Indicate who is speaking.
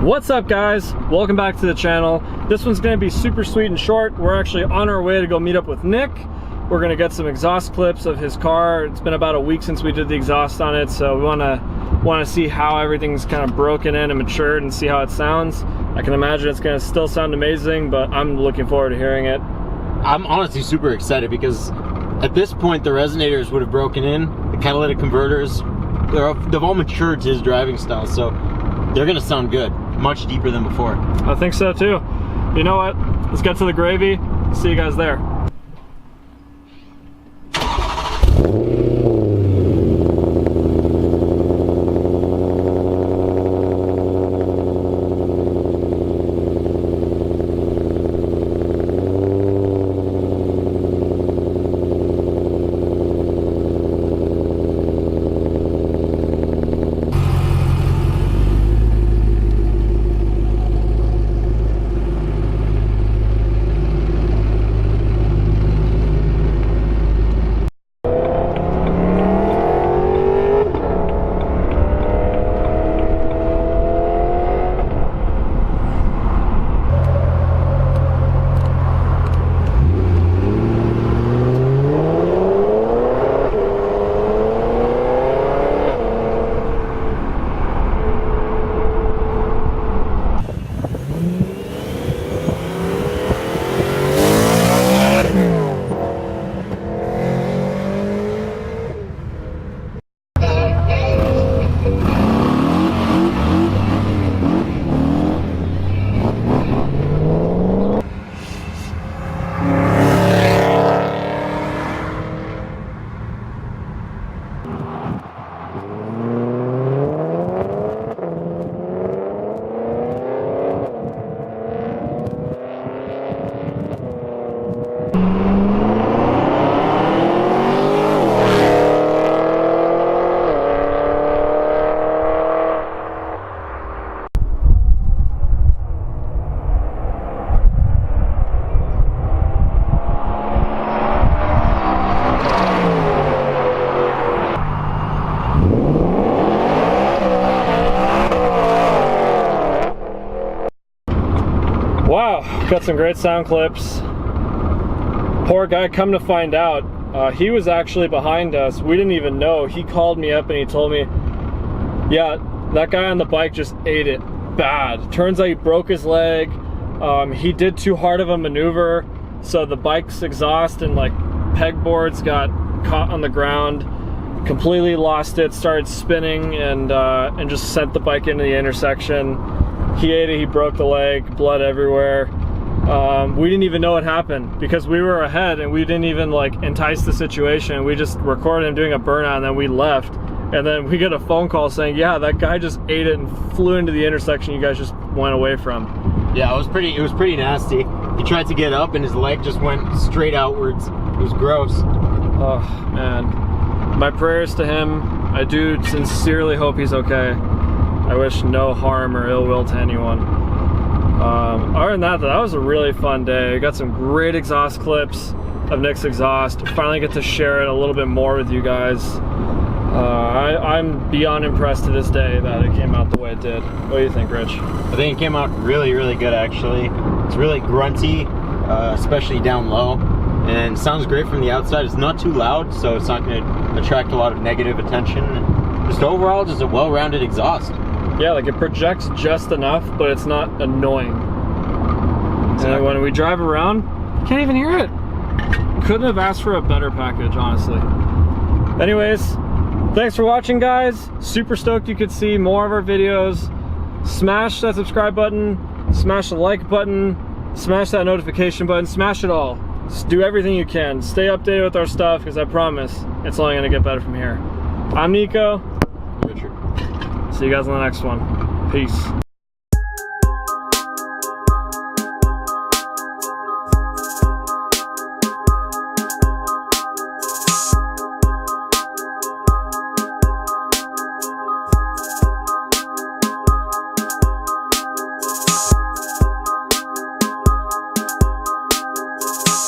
Speaker 1: What's up, guys? Welcome back to the channel. This one's going to be super sweet and short. We're actually on our way to go meet up with Nick. We're going to get some exhaust clips of his car. It's been about a week since we did the exhaust on it, so we want to see how everything's kind of broken in and matured and see how it sounds. I can imagine it's going to still sound amazing, but I'm looking forward to hearing it.
Speaker 2: I'm honestly super excited because at this point the resonators would have broken in, the catalytic converters, they've all matured to his driving style, so they're going to sound good. Much deeper than before.
Speaker 1: I think so too. You know what? Let's get to the gravy. See you guys there. Wow, got some great sound clips. Poor guy, come to find out, he was actually behind us. We didn't even know. He called me up and he told me, yeah, that guy on the bike just ate it bad. Turns out he broke his leg. He did too hard of a maneuver, so the bike's exhaust and like pegboards got caught on the ground, completely lost it, started spinning, and just sent the bike into the intersection. He ate it, he broke the leg, blood everywhere. We didn't even know what happened because we were ahead and we didn't even like entice the situation. We just recorded him doing a burnout and then we left. And then we get a phone call saying, yeah, that guy just ate it and flew into the intersection you guys just went away from.
Speaker 2: Yeah, it was pretty nasty. He tried to get up and his leg just went straight outwards. It was gross.
Speaker 1: Oh, man. My prayers to him. I do sincerely hope he's okay. I wish no harm or ill will to anyone. Other than that was a really fun day. I got some great exhaust clips of Nick's exhaust. Finally get to share it a little bit more with you guys. I'm beyond impressed to this day that it came out the way it did. What do you think, Rich?
Speaker 2: I think it came out really, really good actually. It's really grunty, especially down low, and sounds great from the outside. It's not too loud, so it's not going to attract a lot of negative attention. Just overall, just a well-rounded exhaust.
Speaker 1: Yeah, like it projects just enough, but it's not annoying. Exactly. And when we drive around, you can't even hear it. Couldn't have asked for a better package, honestly. Anyways, thanks for watching, guys. Super stoked you could see more of our videos. Smash that subscribe button, smash the like button, smash that notification button, smash it all. Just do everything you can. Stay updated with our stuff, because I promise it's only going to get better from here. I'm Nico.
Speaker 2: Richard.
Speaker 1: See you guys on the next one. Peace.